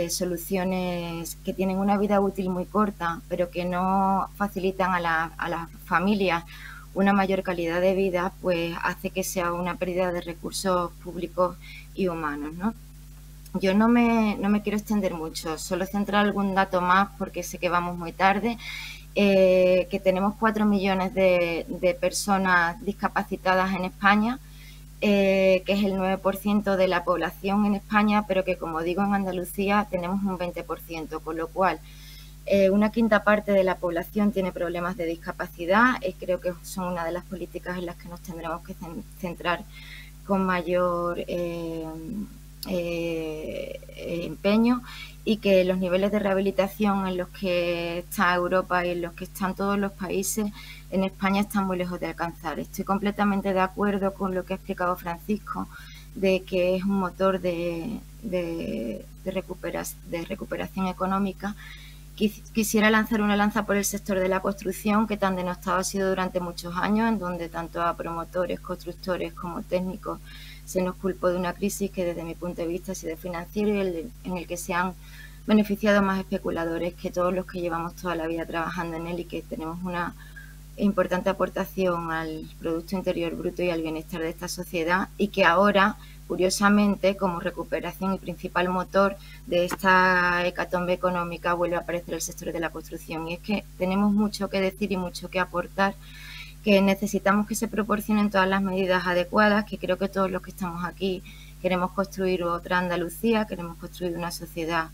soluciones que tienen una vida útil muy corta, pero que no facilitan a las familias una mayor calidad de vida, pues hace que sea una pérdida de recursos públicos y humanos, ¿no? Yo no me quiero extender mucho, solo centrar algún dato más porque sé que vamos muy tarde. Que tenemos 4 millones de personas discapacitadas en España, que es el 9% de la población en España, pero que, como digo, en Andalucía tenemos un 20%, con lo cual una quinta parte de la población tiene problemas de discapacidad. Creo que son una de las políticas en las que nos tendremos que centrar con mayor empeño, y que los niveles de rehabilitación en los que está Europa y en los que están todos los países en España están muy lejos de alcanzar. Estoy completamente de acuerdo con lo que ha explicado Francisco, de que es un motor de recuperación económica. Quisiera lanzar una lanza por el sector de la construcción, que tan denostado ha sido durante muchos años, en donde tanto a promotores, constructores como técnicos se nos culpó de una crisis que, desde mi punto de vista, ha sido financiero, y en el que se han beneficiado más especuladores que todos los que llevamos toda la vida trabajando en él, y que tenemos una importante aportación al Producto Interior Bruto y al bienestar de esta sociedad, y que ahora, curiosamente, como recuperación y principal motor de esta hecatombe económica, vuelve a aparecer el sector de la construcción. Y es que tenemos mucho que decir y mucho que aportar, que necesitamos que se proporcionen todas las medidas adecuadas, que creo que todos los que estamos aquí queremos construir otra Andalucía, queremos construir una sociedad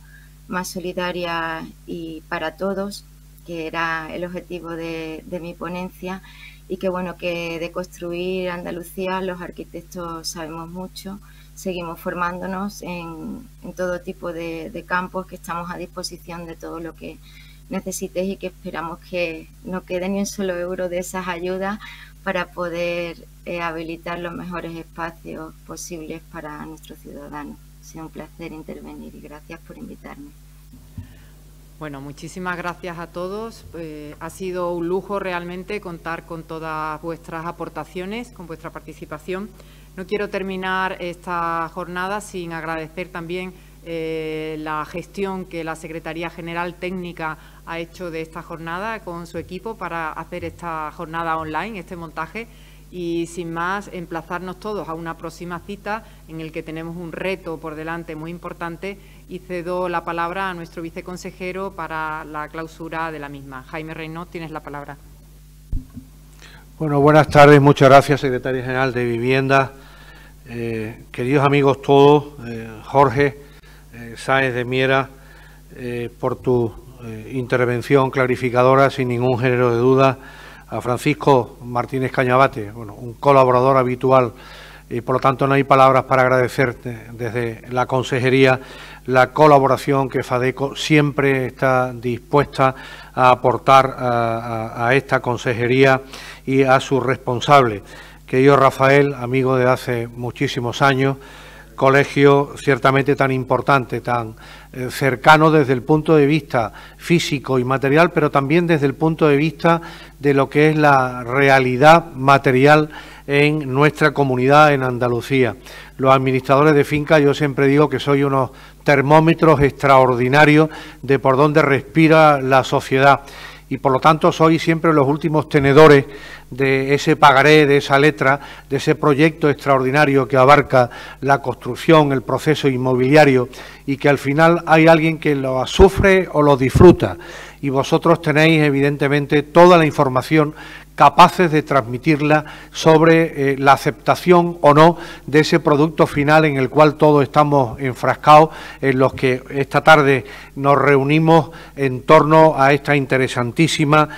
más solidaria y para todos, que era el objetivo de mi ponencia, y que, bueno, que de construir Andalucía los arquitectos sabemos mucho, seguimos formándonos en todo tipo de campos, que estamos a disposición de todo lo que necesitéis, y que esperamos que no quede ni un solo euro de esas ayudas para poder habilitar los mejores espacios posibles para nuestros ciudadanos. Ha sido un placer intervenir y gracias por invitarme. Bueno, muchísimas gracias a todos. Ha sido un lujo realmente contar con todas vuestras aportaciones, con vuestra participación. No quiero terminar esta jornada sin agradecer también la gestión que la Secretaría General Técnica ha hecho de esta jornada con su equipo para hacer esta jornada online, este montaje, y sin más emplazarnos todos a una próxima cita en el que tenemos un reto por delante muy importante, y cedo la palabra a nuestro viceconsejero para la clausura de la misma. Jaime Reynó, tienes la palabra. Bueno, buenas tardes, muchas gracias, Secretaria General de Vivienda. Queridos amigos todos, Jorge Sáenz de Miera, por tu intervención clarificadora, sin ningún género de duda. A Francisco Martínez Cañabate, bueno, un colaborador habitual, y por lo tanto no hay palabras para agradecerte desde la Consejería la colaboración que FADECO siempre está dispuesta a aportar a esta Consejería y a sus responsables. Querido Rafael, amigo de hace muchísimos años, colegio ciertamente tan importante, tan cercano desde el punto de vista físico y material, pero también desde el punto de vista de lo que es la realidad material en nuestra comunidad, en Andalucía. Los administradores de finca, yo siempre digo que soy unos termómetros extraordinarios de por dónde respira la sociedad, y por lo tanto soy siempre los últimos tenedores de ese pagaré, de esa letra, de ese proyecto extraordinario que abarca la construcción, el proceso inmobiliario, y que al final hay alguien que lo sufre o lo disfruta. Y vosotros tenéis evidentemente toda la información capaces de transmitirla sobre la aceptación o no de ese producto final en el cual todos estamos enfrascados, en los que esta tarde nos reunimos en torno a esta interesantísima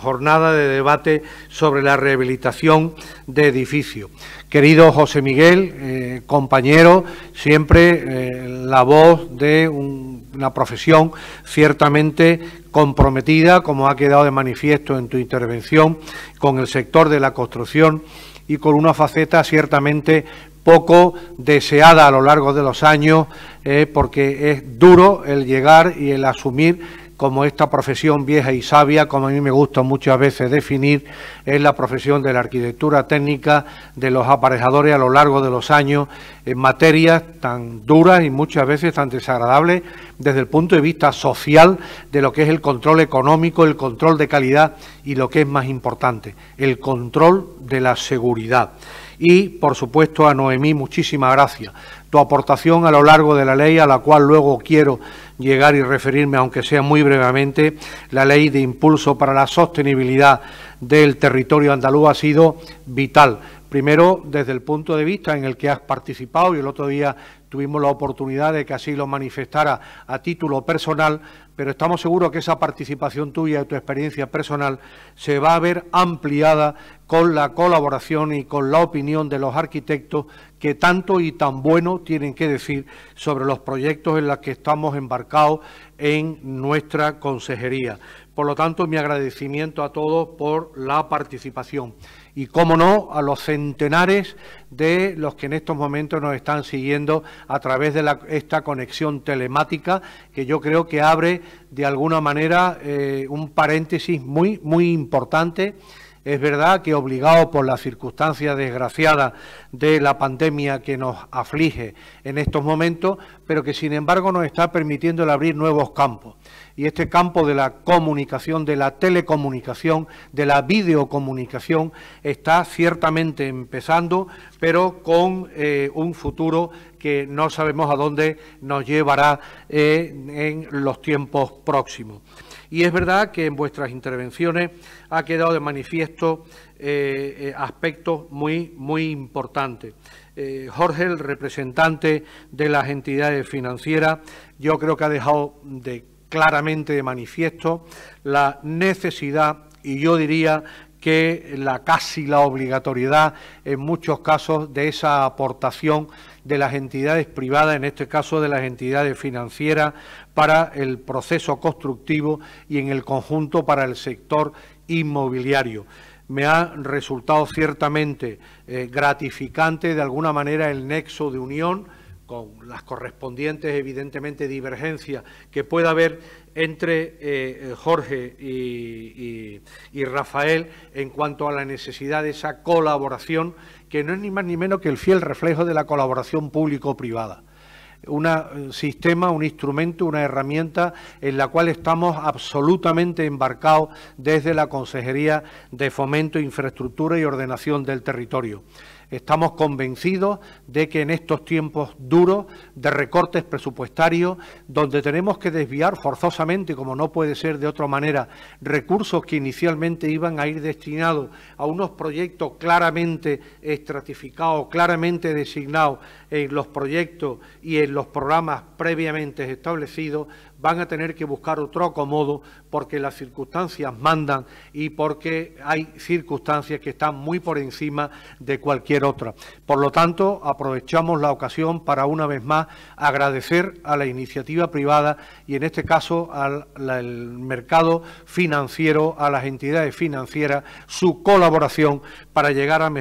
jornada de debate sobre la rehabilitación de edificios. Querido José Miguel, compañero, siempre la voz de una profesión ciertamente comprometida, como ha quedado de manifiesto en tu intervención, con el sector de la construcción y con una faceta ciertamente poco deseada a lo largo de los años, porque es duro el llegar y el asumir como esta profesión vieja y sabia, como a mí me gusta muchas veces definir, es la profesión de la arquitectura técnica, de los aparejadores a lo largo de los años, en materias tan duras y muchas veces tan desagradables desde el punto de vista social, de lo que es el control económico, el control de calidad y lo que es más importante, el control de la seguridad. Y, por supuesto, a Noemí, muchísimas gracias. Tu aportación a lo largo de la ley, a la cual luego quiero llegar y referirme, aunque sea muy brevemente, la Ley de Impulso para la Sostenibilidad del Territorio Andaluz, ha sido vital. Primero, desde el punto de vista en el que has participado, y el otro día tuvimos la oportunidad de que así lo manifestara a título personal, pero estamos seguros que esa participación tuya y tu experiencia personal se va a ver ampliada con la colaboración y con la opinión de los arquitectos que tanto y tan bueno tienen que decir sobre los proyectos en los que estamos embarcados en nuestra consejería. Por lo tanto, mi agradecimiento a todos por la participación. Y, cómo no, a los centenares de los que en estos momentos nos están siguiendo a través de esta conexión telemática, que yo creo que abre de alguna manera un paréntesis muy importante. Es verdad que obligado por la circunstancia desgraciada de la pandemia que nos aflige en estos momentos, pero que sin embargo nos está permitiendo el abrir nuevos campos. Y este campo de la comunicación, de la telecomunicación, de la videocomunicación, está ciertamente empezando, pero con un futuro que no sabemos a dónde nos llevará en los tiempos próximos. Y es verdad que en vuestras intervenciones ha quedado de manifiesto aspectos muy importantes. Jorge, el representante de las entidades financieras, yo creo que ha dejado claramente de manifiesto la necesidad, y yo diría que casi la obligatoriedad en muchos casos, de esa aportación de las entidades privadas, en este caso de las entidades financieras, para el proceso constructivo y en el conjunto para el sector inmobiliario. Me ha resultado ciertamente gratificante de alguna manera el nexo de unión, con las correspondientes, evidentemente, divergencias que pueda haber entre Jorge y Rafael en cuanto a la necesidad de esa colaboración, que no es ni más ni menos que el fiel reflejo de la colaboración público-privada. Un sistema, un instrumento, una herramienta en la cual estamos absolutamente embarcados desde la Consejería de Fomento, Infraestructura y Ordenación del Territorio. Estamos convencidos de que en estos tiempos duros de recortes presupuestarios, donde tenemos que desviar forzosamente, como no puede ser de otra manera, recursos que inicialmente iban a ir destinados a unos proyectos claramente estratificados, claramente designados en los proyectos y en los programas previamente establecidos, van a tener que buscar otro acomodo porque las circunstancias mandan y porque hay circunstancias que están muy por encima de cualquier otra. Por lo tanto, aprovechamos la ocasión para una vez más agradecer a la iniciativa privada y en este caso al mercado financiero, a las entidades financieras, su colaboración para llegar al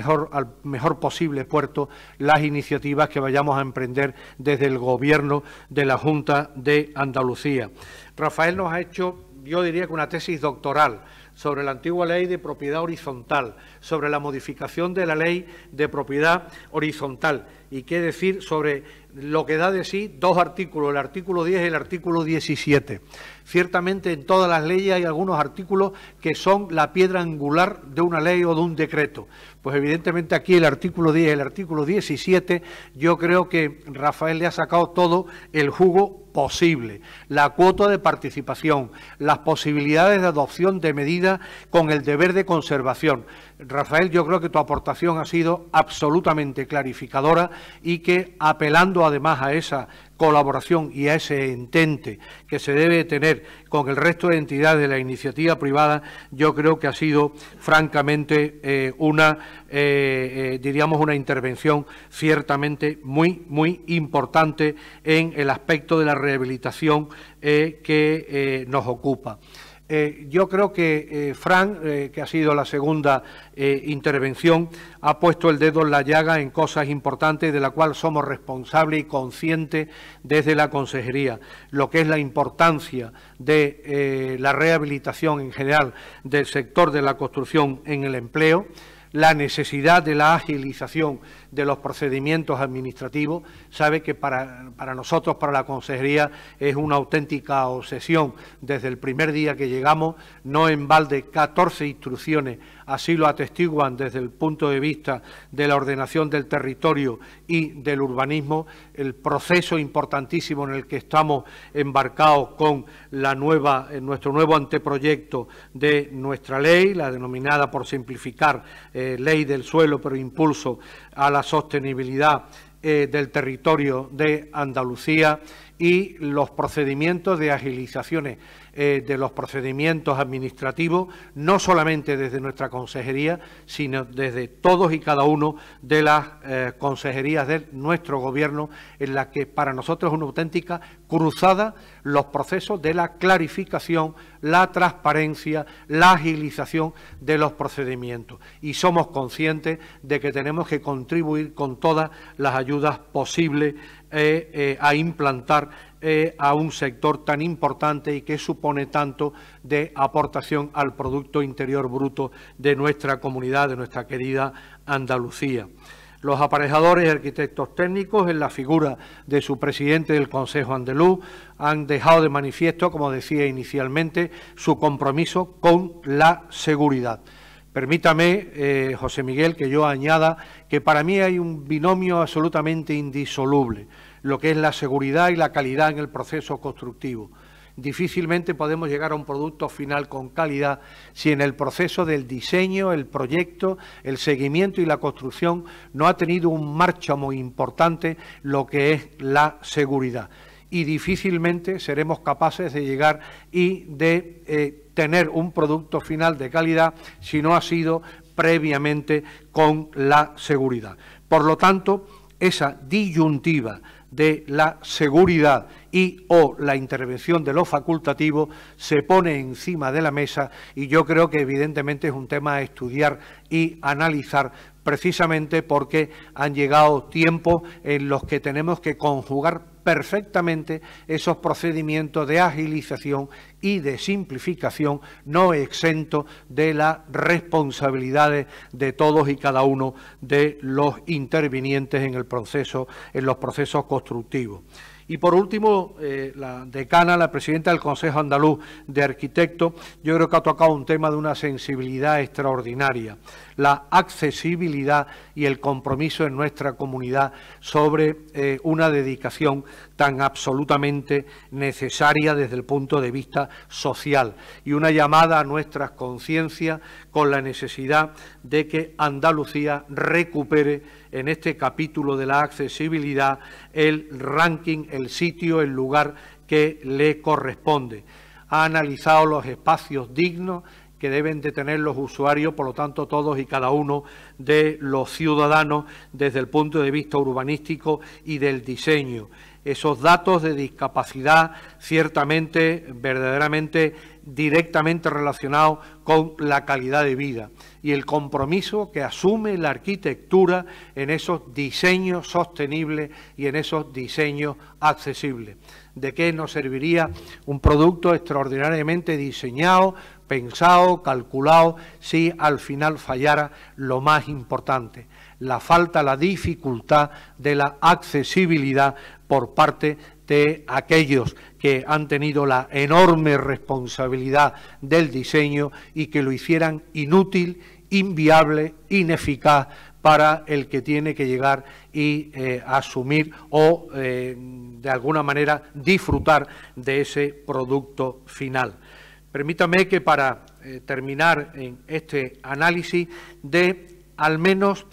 mejor posible puerto las iniciativas que vayamos a emprender desde el Gobierno de la Junta de Andalucía. Rafael nos ha hecho, yo diría que una tesis doctoral sobre la antigua ley de propiedad horizontal, sobre la modificación de la ley de propiedad horizontal. y qué decir sobre lo que da de sí dos artículos, el artículo 10 y el artículo 17. Ciertamente en todas las leyes hay algunos artículos que son la piedra angular de una ley o de un decreto. Pues evidentemente aquí el artículo 10 y el artículo 17, yo creo que Rafael le ha sacado todo el jugo posible, la cuota de participación, las posibilidades de adopción de medidas con el deber de conservación. Rafael, yo creo que tu aportación ha sido absolutamente clarificadora y que, apelando además a esa colaboración y a ese entente que se debe tener con el resto de entidades de la iniciativa privada, yo creo que ha sido francamente diríamos una intervención ciertamente muy importante en el aspecto de la rehabilitación que nos ocupa. Yo creo que Fran, que ha sido la segunda intervención, ha puesto el dedo en la llaga en cosas importantes de la cual somos responsables y conscientes desde la Consejería, lo que es la importancia de la rehabilitación en general del sector de la construcción en el empleo, la necesidad de la agilización de los procedimientos administrativos. Sabe que para nosotros, para la Consejería, es una auténtica obsesión. Desde el primer día que llegamos, no en balde 14 instrucciones, así lo atestiguan desde el punto de vista de la ordenación del territorio y del urbanismo, el proceso importantísimo en el que estamos embarcados con nuestro nuevo anteproyecto de nuestra ley, la denominada, por simplificar, Ley del Suelo, pero impulso a la sostenibilidad del territorio de Andalucía, y los procedimientos de agilizaciones de los procedimientos administrativos, no solamente desde nuestra consejería, sino desde todos y cada uno de las consejerías de nuestro Gobierno, en la que para nosotros es una auténtica cruzada los procesos de la clarificación, la transparencia, la agilización de los procedimientos. Y somos conscientes de que tenemos que contribuir con todas las ayudas posibles a implantar a un sector tan importante y que supone tanto de aportación al Producto Interior Bruto de nuestra comunidad, de nuestra querida Andalucía. Los aparejadores y arquitectos técnicos, en la figura de su presidente del Consejo Andaluz, han dejado de manifiesto, como decía inicialmente, su compromiso con la seguridad. Permítame, José Miguel, que yo añada que para mí hay un binomio absolutamente indisoluble, lo que es la seguridad y la calidad en el proceso constructivo. Difícilmente podemos llegar a un producto final con calidad si en el proceso del diseño, el proyecto, el seguimiento y la construcción no ha tenido un marcha muy importante lo que es la seguridad. Y difícilmente seremos capaces de llegar y de tener un producto final de calidad si no ha sido previamente con la seguridad. Por lo tanto, esa disyuntiva de la seguridad y o la intervención de lo facultativo se pone encima de la mesa, y yo creo que evidentemente es un tema a estudiar y analizar, precisamente porque han llegado tiempos en los que tenemos que conjugar perfectamente esos procedimientos de agilización y de simplificación, no exento de las responsabilidades de todos y cada uno de los intervinientes en el proceso, en los procesos constructivos. Y por último, la decana, la presidenta del Consejo Andaluz de Arquitectos, yo creo que ha tocado un tema de una sensibilidad extraordinaria, la accesibilidad y el compromiso en nuestra comunidad sobre una dedicación tan absolutamente necesaria desde el punto de vista social, y una llamada a nuestras conciencias con la necesidad de que Andalucía recupere en este capítulo de la accesibilidad el ranking, el sitio, el lugar que le corresponde. Ha analizado los espacios dignos que deben de tener los usuarios, por lo tanto todos y cada uno de los ciudadanos, desde el punto de vista urbanístico y del diseño. Esos datos de discapacidad ciertamente, verdaderamente, directamente relacionados con la calidad de vida, y el compromiso que asume la arquitectura en esos diseños sostenibles y en esos diseños accesibles. ¿De qué nos serviría un producto extraordinariamente diseñado, pensado, calculado, si al final fallara lo más importante, la falta, la dificultad de la accesibilidad por parte de aquellos que han tenido la enorme responsabilidad del diseño y que lo hicieran inútil, inviable, ineficaz para el que tiene que llegar y asumir o de alguna manera disfrutar de ese producto final. Permítame que para terminar en este análisis dé al menos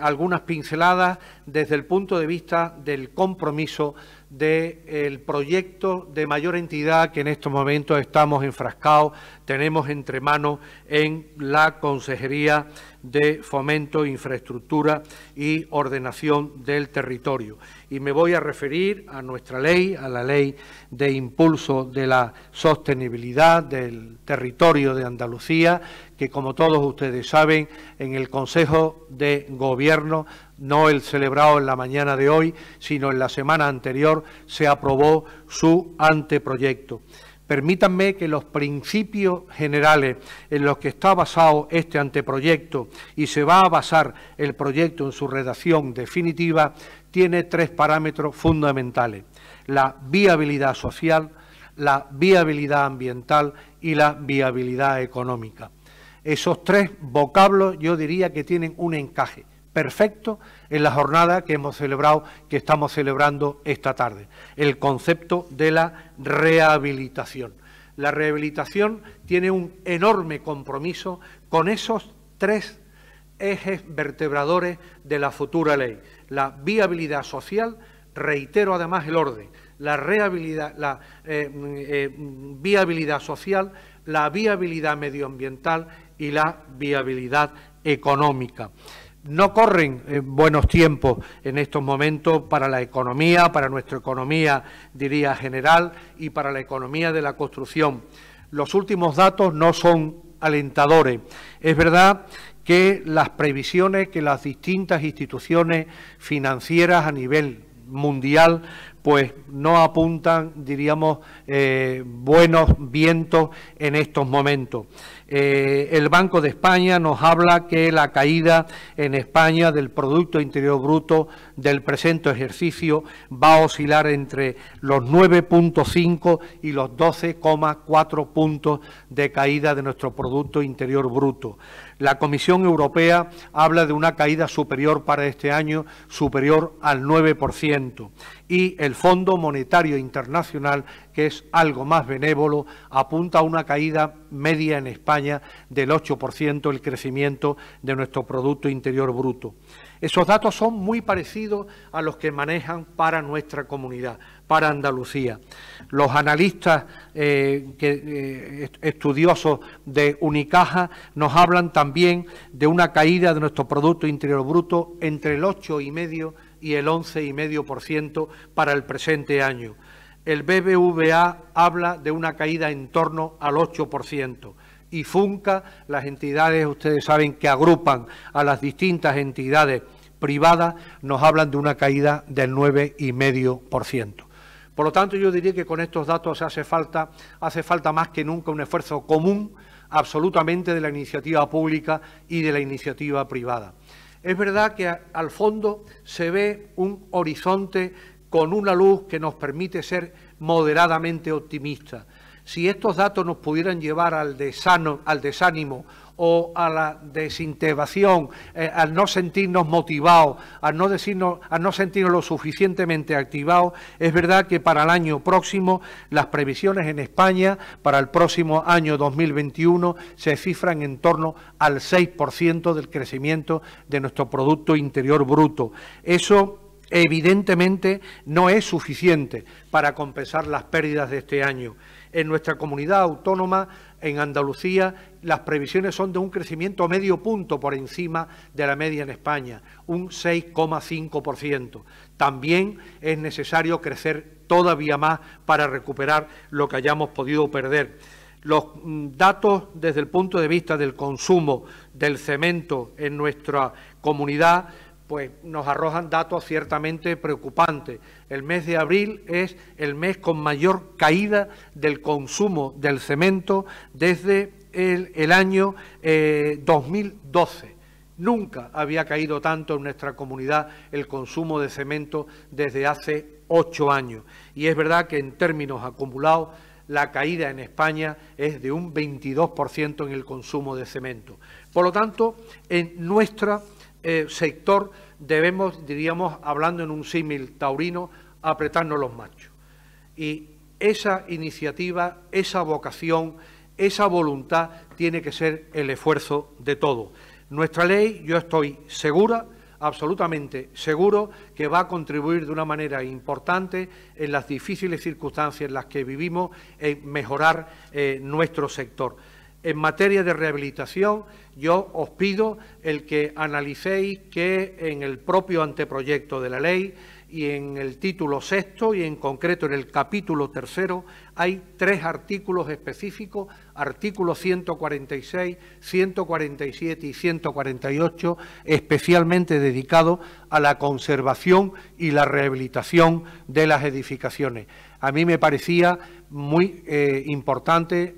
algunas pinceladas desde el punto de vista del compromiso del proyecto de mayor entidad que en estos momentos estamos enfrascados, tenemos entre manos en la Consejería de Fomento, Infraestructura y Ordenación del Territorio. Y me voy a referir a nuestra ley, a la Ley de Impulso de la Sostenibilidad del Territorio de Andalucía, que como todos ustedes saben, en el Consejo de Gobierno, no el celebrado en la mañana de hoy, sino en la semana anterior, se aprobó su anteproyecto. Permítanme que los principios generales en los que está basado este anteproyecto y se va a basar el proyecto en su redacción definitiva, tiene tres parámetros fundamentales: la viabilidad social, la viabilidad ambiental y la viabilidad económica. Esos tres vocablos yo diría que tienen un encaje perfecto en la jornada que hemos celebrado, que estamos celebrando esta tarde, el concepto de la rehabilitación. La rehabilitación tiene un enorme compromiso con esos tres ejes vertebradores de la futura ley: la viabilidad social, reitero además el orden, la viabilidad social, la viabilidad medioambiental y la viabilidad económica. No corren buenos tiempos en estos momentos para la economía, para nuestra economía, diría, general, y para la economía de la construcción. Los últimos datos no son alentadores. Es verdad que las previsiones que las distintas instituciones financieras a nivel mundial pues no apuntan, diríamos, buenos vientos en estos momentos. El Banco de España nos habla que la caída en España del Producto Interior Bruto del presente ejercicio va a oscilar entre los 9,5 y los 12,4 puntos de caída de nuestro Producto Interior Bruto. La Comisión Europea habla de una caída superior para este año, superior al 9%. Y el Fondo Monetario Internacional, que es algo más benévolo, apunta a una caída media en España del 8% el crecimiento de nuestro Producto Interior Bruto. Esos datos son muy parecidos a los que manejan para nuestra comunidad, para Andalucía. Los analistas estudiosos de Unicaja nos hablan también de una caída de nuestro Producto Interior Bruto entre el 8,5% y el 11,5% para el presente año. El BBVA habla de una caída en torno al 8%. Y FUNCA, las entidades, ustedes saben, que agrupan a las distintas entidades privadas, nos hablan de una caída del 9,5%. Por lo tanto, yo diría que con estos datos hace falta más que nunca un esfuerzo común absolutamente de la iniciativa pública y de la iniciativa privada. Es verdad que al fondo se ve un horizonte con una luz que nos permite ser moderadamente optimistas. Si estos datos nos pudieran llevar al desánimo o a la desintegración, al no sentirnos motivados, al no sentirnos lo suficientemente activados, es verdad que para el año próximo las previsiones en España para el próximo año 2021 se cifran en torno al 6% del crecimiento de nuestro Producto Interior Bruto. Eso evidentemente no es suficiente para compensar las pérdidas de este año. En nuestra comunidad autónoma, en Andalucía, las previsiones son de un crecimiento medio punto por encima de la media en España, un 6,5%. También es necesario crecer todavía más para recuperar lo que hayamos podido perder. Los datos desde el punto de vista del consumo del cemento en nuestra comunidad pues nos arrojan datos ciertamente preocupantes. El mes de abril es el mes con mayor caída del consumo del cemento desde el año 2012. Nunca había caído tanto en nuestra comunidad el consumo de cemento desde hace 8 años. Y es verdad que en términos acumulados la caída en España es de un 22% en el consumo de cemento. Por lo tanto, en nuestro sector debemos, diríamos, hablando en un símil taurino, apretarnos los machos. Y esa iniciativa, esa vocación, esa voluntad tiene que ser el esfuerzo de todos. Nuestra ley, yo estoy segura, absolutamente seguro, que va a contribuir de una manera importante en las difíciles circunstancias en las que vivimos en mejorar nuestro sector. En materia de rehabilitación, yo os pido el que analicéis que en el propio anteproyecto de la ley y en el título 6 y en concreto en el capítulo 3 hay 3 artículos específicos, artículos 146, 147 y 148, especialmente dedicados a la conservación y la rehabilitación de las edificaciones. A mí me parecía muy importante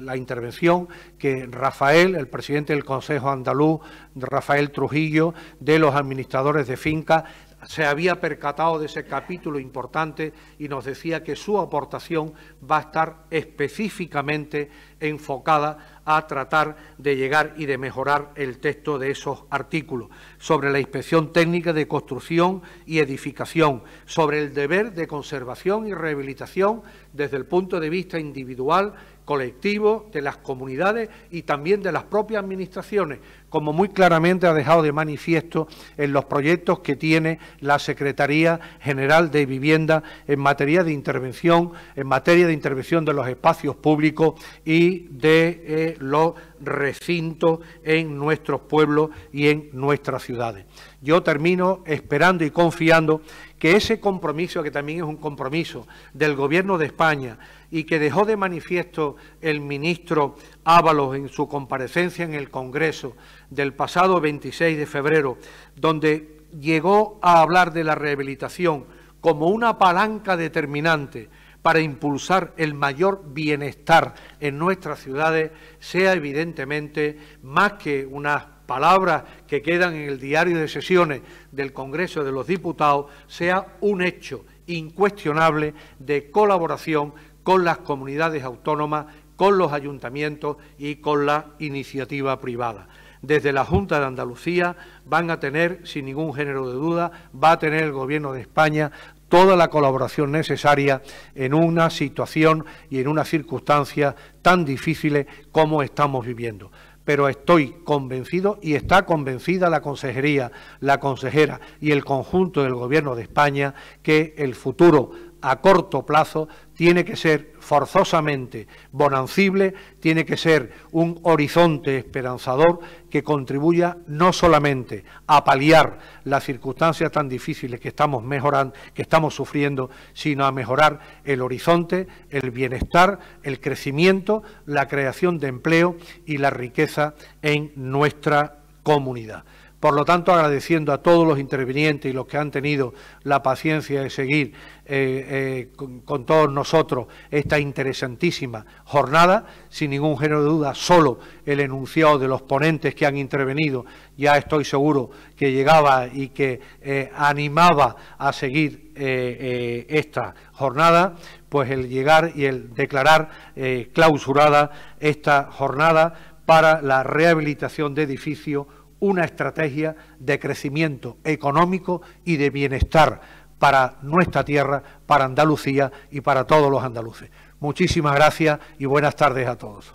la intervención que Rafael, el presidente del Consejo Andaluz, Rafael Trujillo, de los administradores de fincas, se había percatado de ese capítulo importante y nos decía que su aportación va a estar específicamente enfocada a tratar de llegar y de mejorar el texto de esos artículos, sobre la inspección técnica de construcción y edificación, sobre el deber de conservación y rehabilitación desde el punto de vista individual, colectivo, de las comunidades y también de las propias administraciones, como muy claramente ha dejado de manifiesto en los proyectos que tiene la Secretaría General de Vivienda en materia de intervención de los espacios públicos y de los recintos en nuestros pueblos y en nuestras ciudades. Yo termino esperando y confiando que ese compromiso, que también es un compromiso del Gobierno de España y que dejó de manifiesto el ministro Ábalos en su comparecencia en el Congreso del pasado 26 de febrero, donde llegó a hablar de la rehabilitación como una palanca determinante para impulsar el mayor bienestar en nuestras ciudades, sea evidentemente más que unas palabras que quedan en el diario de sesiones del Congreso de los Diputados, sea un hecho incuestionable de colaboración con las comunidades autónomas, con los ayuntamientos y con la iniciativa privada. Desde la Junta de Andalucía van a tener, sin ningún género de duda, va a tener el Gobierno de España toda la colaboración necesaria en una situación y en una circunstancia tan difíciles como estamos viviendo. Pero estoy convencido y está convencida la consejería, la consejera y el conjunto del Gobierno de España que el futuro a corto plazo tiene que ser forzosamente bonancible, tiene que ser un horizonte esperanzador que contribuya no solamente a paliar las circunstancias tan difíciles que estamos sufriendo, sino a mejorar el horizonte, el bienestar, el crecimiento, la creación de empleo y la riqueza en nuestra comunidad. Por lo tanto, agradeciendo a todos los intervinientes y los que han tenido la paciencia de seguir con todos nosotros esta interesantísima jornada, sin ningún género de duda, solo el enunciado de los ponentes que han intervenido, ya estoy seguro que llegaba y que animaba a seguir esta jornada, pues el llegar y el declarar clausurada esta jornada para la rehabilitación de edificios, una estrategia de crecimiento económico y de bienestar para nuestra tierra, para Andalucía y para todos los andaluces. Muchísimas gracias y buenas tardes a todos.